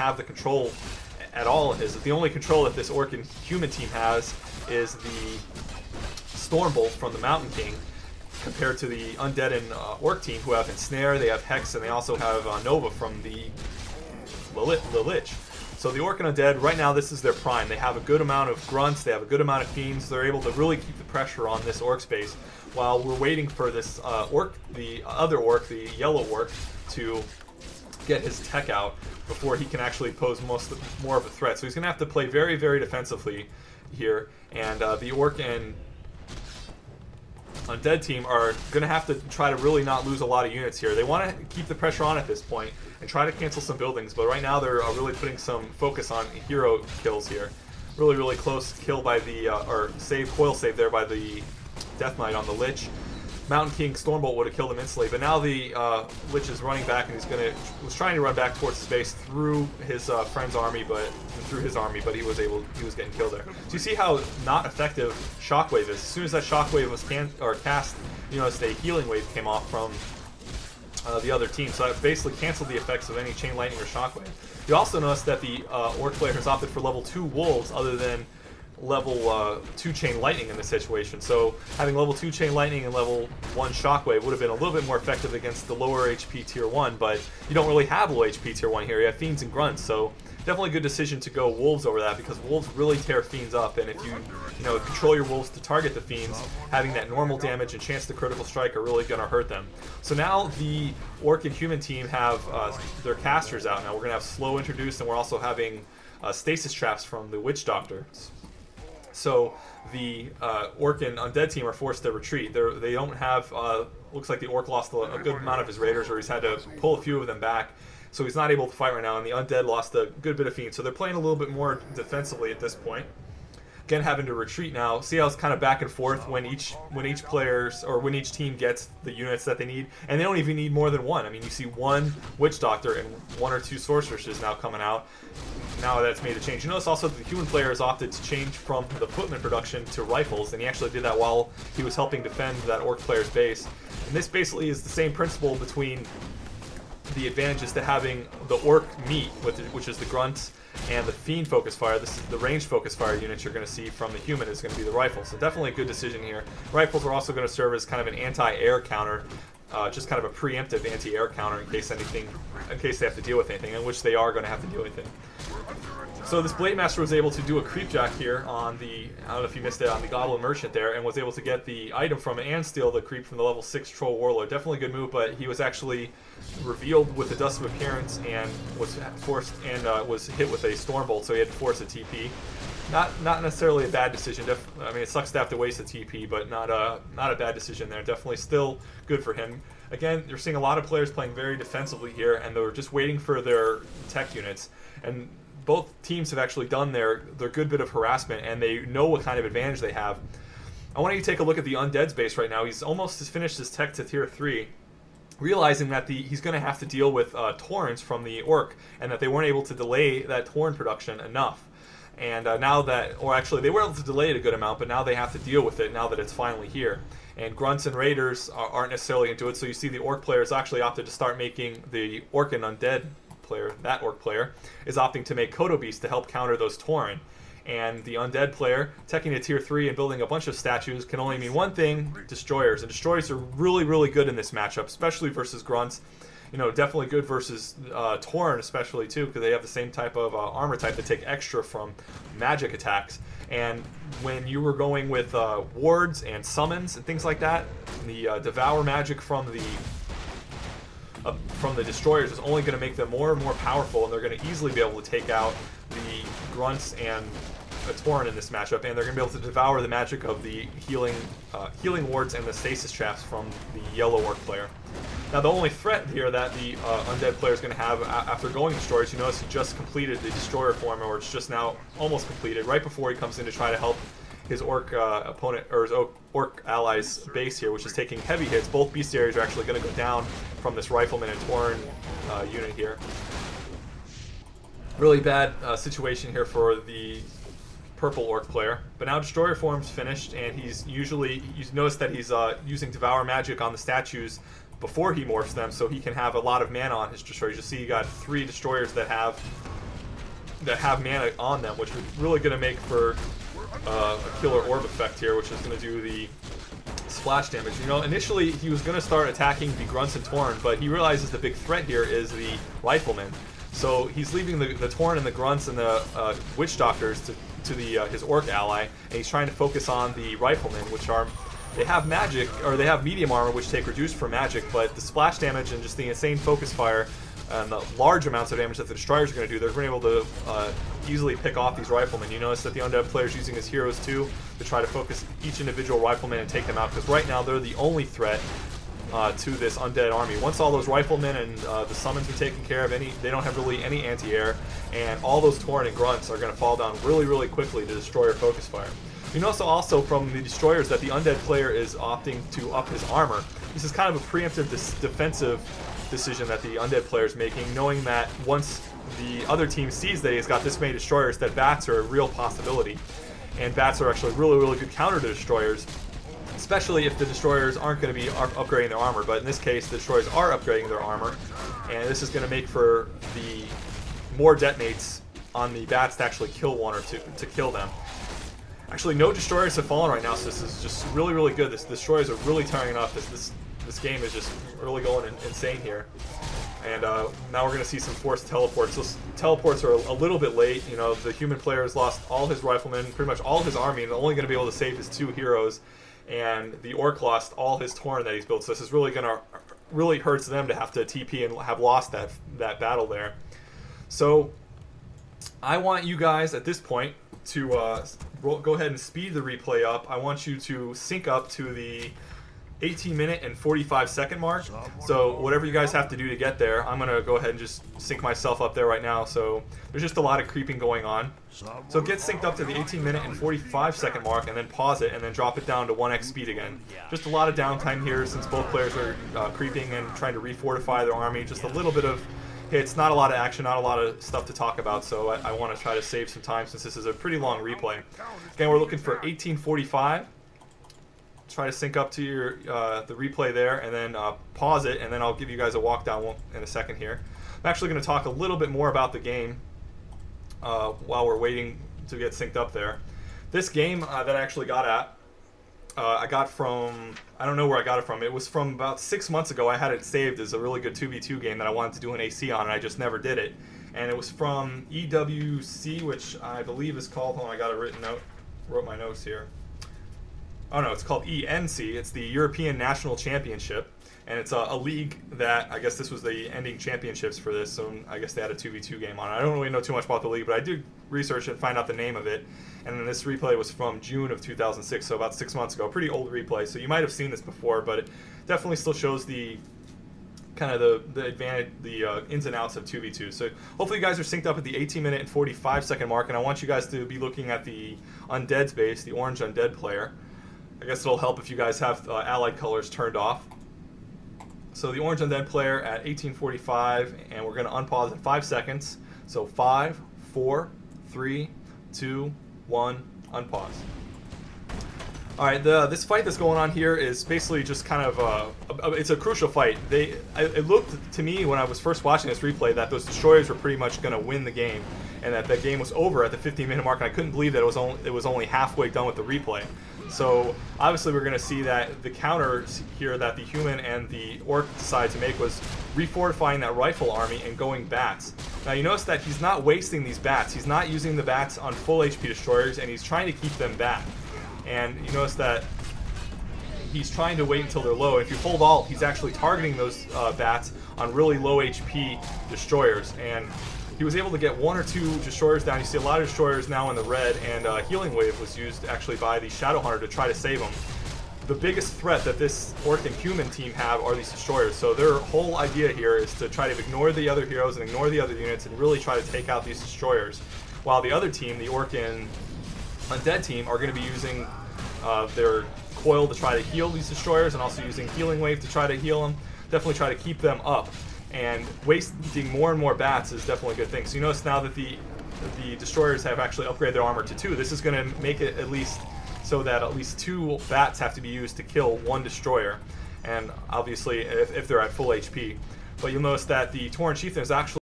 have the control at all. Is the only control that this orc and human team has is the Storm Bolt from the Mountain King, compared to the undead and orc team, who have Ensnare, they have Hex, and they also have Nova from the Lich. So the orc and undead, right now, this is their prime. They have a good amount of grunts, they have a good amount of fiends. They're able to really keep the pressure on this orc space while we're waiting for this orc, the other orc, the yellow orc, to get his tech out before he can actually pose more of a threat. So he's going to have to play very, very defensively here, and the orc and undead team are going to have to try to really not lose a lot of units here. They want to keep the pressure on at this point and try to cancel some buildings, but right now they're really putting some focus on hero kills here. Really, really close kill by the, coil save there by the Death Knight on the Lich. Mountain King Stormbolt would have killed him instantly, but now the Lich is running back, and was trying to run back towards the space through his friend's army, but he was getting killed there. So you see how not effective Shockwave is. As soon as that Shockwave was cast, you noticed a healing wave came off from the other team, so that basically canceled the effects of any Chain Lightning or Shockwave. You also notice that the Orc player has opted for level 2 Wolves other than level 2 Chain Lightning in this situation. So having level 2 Chain Lightning and level 1 Shockwave would have been a little bit more effective against the lower HP Tier 1, but you don't really have low HP Tier 1 here. You have Fiends and Grunts, so definitely a good decision to go Wolves over that, because Wolves really tear Fiends up, and if you control your Wolves to target the Fiends, having that normal damage and chance to critical strike are really going to hurt them. So now the Orc and Human team have their casters out. Now we're going to have Slow introduced, and we're also having Stasis Traps from the Witch Doctor. So the Orc and Undead team are forced to retreat. They don't have, looks like the Orc lost a good amount of his Raiders, or he's had to pull a few of them back. So he's not able to fight right now, and the Undead lost a good bit of Fiends. So they're playing a little bit more defensively at this point. Again, having to retreat now. See how it's kind of back and forth when each team gets the units that they need, and they don't even need more than one. I mean, you see one Witch Doctor and 1 or 2 Sorceresses now coming out. Now that's made a change. You notice also that the human player has opted to change from the footman production to rifles, and he actually did that while he was helping defend that Orc player's base. And this basically is the same principle between the advantages to having the Orc meat, which is the Grunts, and the Fiend focus fire. This is the ranged focus fire units you're going to see from the human is going to be the rifle. So definitely a good decision here. Rifles are also going to serve as kind of an anti-air counter, just kind of a preemptive anti-air counter in case they have to deal with anything, in which they are going to have to deal with it. So this Blade Master was able to do a creepjack here on the, I don't know if you missed it, on the Goblin Merchant there, and was able to get the item from it and steal the creep from the level 6 Troll Warlord. Definitely a good move, but he was actually revealed with the Dust of Appearance and was forced and was hit with a Stormbolt, so he had to force a TP. Not necessarily a bad decision. I mean, it sucks to have to waste a TP, but not a bad decision there. Definitely still good for him. Again, you're seeing a lot of players playing very defensively here, and they're just waiting for their tech units. And both teams have actually done their good bit of harassment, and they know what kind of advantage they have. I want you to take a look at the Undead's base right now. He's almost finished his tech to Tier 3, realizing that he's going to have to deal with Torrents from the Orc, and that they weren't able to delay that Torrent production enough. And now that, or actually they were able to delay it a good amount, but now they have to deal with it now that it's finally here. And Grunts and Raiders aren't necessarily into it, so you see the Orc players actually opted to start making the Orc and Undead player, that Orc player, is opting to make Kodo Beast to help counter those Tauren. And the Undead player, teching to Tier 3 and building a bunch of statues can only mean one thing: Destroyers. And Destroyers are really, really good in this matchup, especially versus Grunts. You know, definitely good versus Tauren especially too, because they have the same type of armor type that take extra from magic attacks. And when you were going with wards and summons and things like that, the Devour magic from the Destroyers is only going to make them more and more powerful, and they're going to easily be able to take out the Grunts and a Tauren in this matchup, and they're going to be able to devour the magic of the healing wards and the stasis traps from the yellow Orc player. Now the only threat here that the Undead player is going to have after going Destroyers, you notice he just completed the Destroyer form, or it's just now almost completed, right before he comes in to try to help his Orc opponent, or his Orc allies base here, which is taking heavy hits. Both bestiaries are actually going to go down from this Rifleman and Tauren unit here. Really bad situation here for the purple Orc player. But now Destroyer form's finished, and you notice that he's using Devour magic on the statues before he morphs them, so he can have a lot of mana on his Destroyers. You see you got 3 Destroyers that have that have mana on them, which is really going to make for a killer orb effect here, which is going to do the splash damage. You know, initially he was going to start attacking the grunts and Tauren, but he realizes the big threat here is the riflemen. So he's leaving the Tauren and the grunts and the witch doctors to his orc ally, and he's trying to focus on the riflemen, which are, they have magic, or they have medium armor, which take reduced for magic, but the splash damage and just the insane focus fire and the large amounts of damage that the destroyers are going to do, they're going to be able to easily pick off these riflemen. You notice that the undead player's using his heroes too to try to focus each individual rifleman and take them out, because right now they're the only threat to this undead army. Once all those riflemen and the summons are taken care of, they don't have really any anti-air, and all those Tauren and grunts are going to fall down really, really quickly to destroyer focus fire. You notice also from the destroyers that the undead player is opting to up his armor. This is kind of a preemptive defensive decision that the undead player is making, knowing that once the other team sees that he's got this many destroyers, that bats are a real possibility. And bats are actually really, really good counter to destroyers, especially if the destroyers aren't going to be upgrading their armor. But in this case, the destroyers are upgrading their armor, and this is going to make for the more detonates on the bats to actually kill one or two, to kill them. Actually, no destroyers have fallen right now, so this is just really, really good. The destroyers are really tearing up. This game is just really going insane here. And now we're going to see some forced teleports. Those teleports are a little bit late. You know, the human player has lost all his riflemen, pretty much all his army, and only going to be able to save his 2 heroes. And the orc lost all his Tauren that he's built, so this is really going to really hurts them to have to TP and have lost that battle there. So I want you guys at this point to go ahead and speed the replay up. I want you to sync up to the 18-minute and 45-second mark. So whatever you guys have to do to get there, I'm going to go ahead and just sync myself up there right now. So there's just a lot of creeping going on. So get synced up to the 18-minute and 45-second mark, and then pause it, and then drop it down to 1x speed again. Just a lot of downtime here since both players are creeping and trying to refortify their army. Just a little bit of hits, not a lot of action, not a lot of stuff to talk about, so I want to try to save some time since this is a pretty long replay. Again, we're looking for 1845. Try to sync up to your the replay there, and then pause it, and then I'll give you guys a walk down in a second here. I'm actually going to talk a little bit more about the game while we're waiting to get synced up there. This game that I actually got at, I got from, I don't know where I got it from. It was from about 6 months ago. I had it saved as a really good 2v2 game that I wanted to do an AC on, and I just never did it. And it was from EWC, which I believe is called, hold on, I got it written out, wrote my notes here. Oh no, it's called ENC. It's the European National Championship, and it's a league that, I guess this was the ending championships for this, so I guess they had a 2v2 game on it. I don't really know too much about the league, but I did research and find out the name of it, and then this replay was from June of 2006, so about 6 months ago. Pretty old replay, so you might have seen this before, but it definitely still shows the kind of the advantage, the ins and outs of 2v2. So hopefully you guys are synced up at the 18-minute and 45-second mark, and I want you guys to be looking at the undead base, the orange undead player. I guess it'll help if you guys have allied colors turned off. So the orange undead player at 1845, and we're going to unpause in 5 seconds. So 5, 4, 3, 2, 1, unpause. Alright, this fight that's going on here is basically just kind of it's a crucial fight. It looked to me when I was first watching this replay that those destroyers were pretty much going to win the game, and that game was over at the 15-minute mark, and I couldn't believe that it was only halfway done with the replay. So obviously we're going to see that the counter here that the human and the orc decided to make was refortifying that rifle army and going bats. Now you notice that he's not wasting these bats. He's not using the bats on full HP destroyers, and he's trying to keep them back. And you notice that he's trying to wait until they're low. If you hold alt, he's actually targeting those bats on really low HP destroyers. And he was able to get 1 or 2 destroyers down. You see a lot of destroyers now in the red, and Healing Wave was used actually by the Shadowhunter to try to save them. The biggest threat that this orc and human team have are these destroyers. So their whole idea here is to try to ignore the other heroes and ignore the other units and really try to take out these destroyers. While the other team, the orc and undead team, are going to be using their coil to try to heal these destroyers, and also using Healing Wave to try to heal them. Definitely try to keep them up. And wasting more and more bats is definitely a good thing. So you notice now that the destroyers have actually upgraded their armor to 2. This is going to make it at least so that at least 2 bats have to be used to kill 1 destroyer. And obviously if they're at full HP. But you'll notice that the Tauren Chieftain is actually